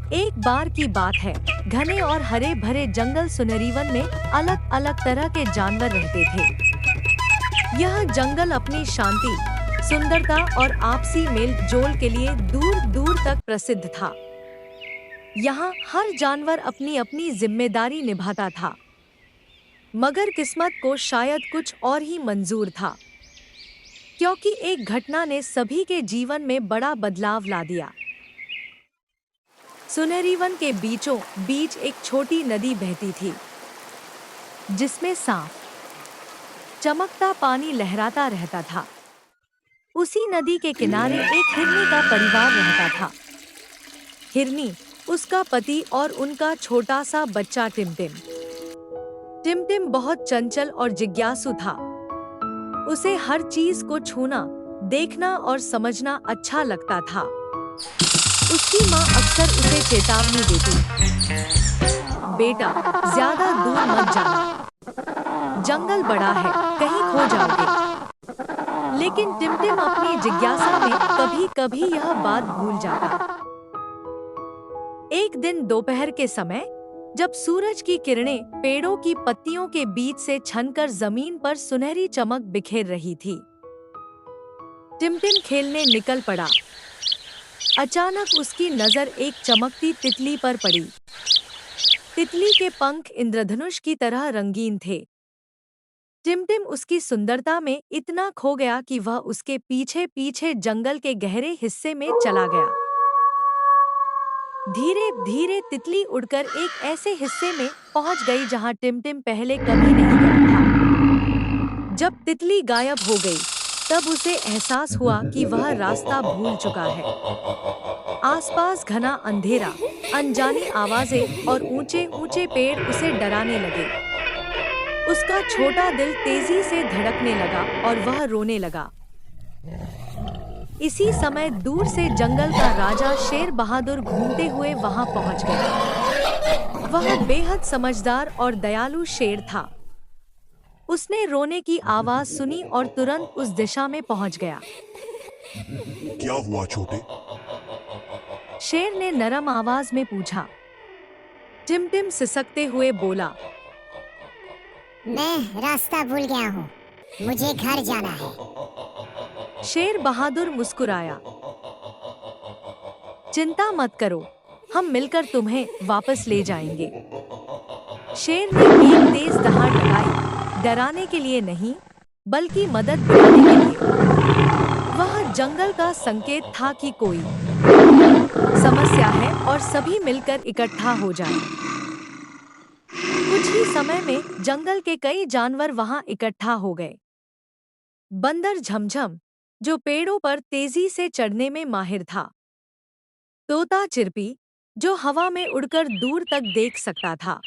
एक बार की बात है, घने और हरे भरे जंगल सुनहरीवन में अलग अलग तरह के जानवर रहते थे। यह जंगल अपनी शांति, सुंदरता और आपसी मेल जोल के लिए दूर दूर तक प्रसिद्ध था। यहाँ हर जानवर अपनी अपनी जिम्मेदारी निभाता था, मगर किस्मत को शायद कुछ और ही मंजूर था, क्योंकि एक घटना ने सभी के जीवन में बड़ा बदलाव ला दिया। सुनहरीवन के बीचों बीच एक छोटी नदी बहती थी, जिसमें साफ चमकता पानी लहराता रहता था। उसी नदी के किनारे एक हिरनी का परिवार रहता था। हिरनी, उसका पति और उनका छोटा सा बच्चा टिमटिम। टिमटिम बहुत चंचल और जिज्ञासु था। उसे हर चीज को छूना, देखना और समझना अच्छा लगता था। उसकी माँ अक्सर उसे चेतावनी देती, बेटा, ज्यादा दूर मत जाना, जंगल बड़ा है, कहीं खो जाओगे। लेकिन टिमटिम अपनी जिज्ञासा में कभी-कभी यह बात भूल जाता। एक दिन दोपहर के समय, जब सूरज की किरणें पेड़ों की पत्तियों के बीच से छनकर जमीन पर सुनहरी चमक बिखेर रही थी, टिमटिम खेलने निकल पड़ा। अचानक उसकी नजर एक चमकती तितली पर पड़ी। तितली के पंख इंद्रधनुष की तरह रंगीन थे। टिमटिम उसकी सुंदरता में इतना खो गया कि वह उसके पीछे पीछे जंगल के गहरे हिस्से में चला गया। धीरे धीरे तितली उड़कर एक ऐसे हिस्से में पहुंच गई जहां टिमटिम पहले कभी नहीं गया था। जब तितली गायब हो गई, तब उसे एहसास हुआ कि वह रास्ता भूल चुका है। आसपास घना अंधेरा, अनजानी आवाजें और ऊंचे ऊंचे पेड़ उसे डराने लगे। उसका छोटा दिल तेजी से धड़कने लगा और वह रोने लगा। इसी समय दूर से जंगल का राजा शेर बहादुर घूमते हुए वहां पहुंच गया। वह बेहद समझदार और दयालु शेर था। उसने रोने की आवाज सुनी और तुरंत उस दिशा में पहुंच गया। क्या हुआ छोटे? शेर ने नरम आवाज में पूछा। टिमटिम सिसकते हुए बोला, मैं रास्ता भूल गया हूँ, मुझे घर जाना है। शेर बहादुर मुस्कुराया, चिंता मत करो, हम मिलकर तुम्हें वापस ले जाएंगे। शेर ने एक तेज दहाड़ लगाई, डराने के लिए नहीं, बल्कि मदद दिलाने के लिए। वह जंगल का संकेत था कि कोई समस्या है और सभी मिलकर इकट्ठा हो जाएं। कुछ ही समय में जंगल के कई जानवर वहां इकट्ठा हो गए। बंदर झमझम, जो पेड़ों पर तेजी से चढ़ने में माहिर था। तोता चिरपी, जो हवा में उड़कर दूर तक देख सकता था।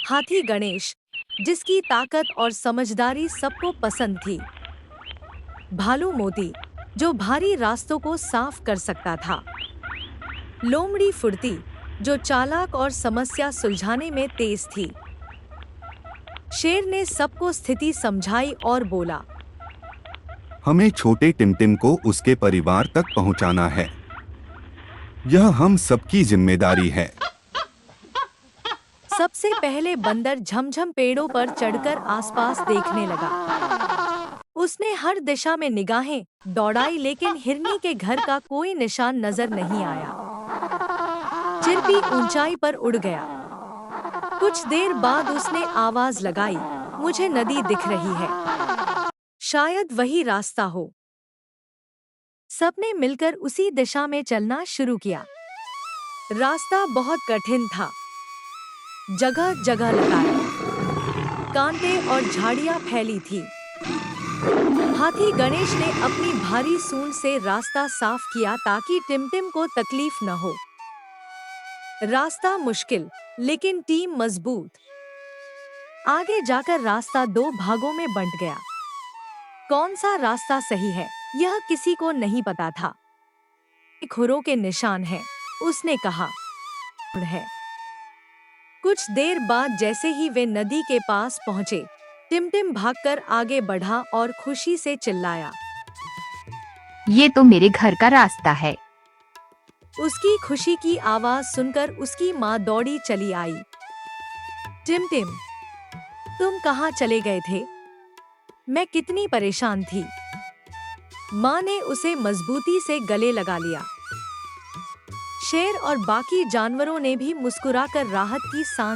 हाथी गणेश, जिसकी ताकत और समझदारी सबको पसंद थी। भालू मोती, जो भारी रास्तों को साफ कर सकता था। लोमड़ी फुर्ती, जो चालाक और समस्या सुलझाने में तेज थी। शेर ने सबको स्थिति समझाई और बोला, हमें छोटे टिमटिम को उसके परिवार तक पहुंचाना है। यह हम सबकी जिम्मेदारी है। सबसे पहले बंदर झमझम पेड़ों पर चढ़कर आसपास देखने लगा। उसने हर दिशा में निगाहें दौड़ाई, लेकिन हिरनी के घर का कोई निशान नजर नहीं आया। चिरपी ऊंचाई पर उड़ गया। कुछ देर बाद उसने आवाज लगाई, मुझे नदी दिख रही है, शायद वही रास्ता हो। सबने मिलकर उसी दिशा में चलना शुरू किया। रास्ता बहुत कठिन था, जगह जगह लगाए कांटे और झाड़ियां फैली थी। हाथी गणेश ने अपनी भारी सूंड से रास्ता साफ किया ताकि टिमटिम को तकलीफ न हो। रास्ता मुश्किल, लेकिन टीम मजबूत। आगे जाकर रास्ता दो भागों में बंट गया। कौन सा रास्ता सही है, यह किसी को नहीं पता था। खुरों के निशान हैं, उसने कहा। है। कुछ देर बाद जैसे ही वे नदी के पास पहुंचे, टिमटिम भागकर आगे बढ़ा और खुशी से चिल्लाया, ये तो मेरे घर का रास्ता है। उसकी खुशी की आवाज सुनकर उसकी माँ दौड़ी चली आई। टिमटिम, तुम कहाँ चले गए थे? मैं कितनी परेशान थी। माँ ने उसे मजबूती से गले लगा लिया। शेर और बाकी जानवरों ने भी मुस्कुराकर राहत की सांस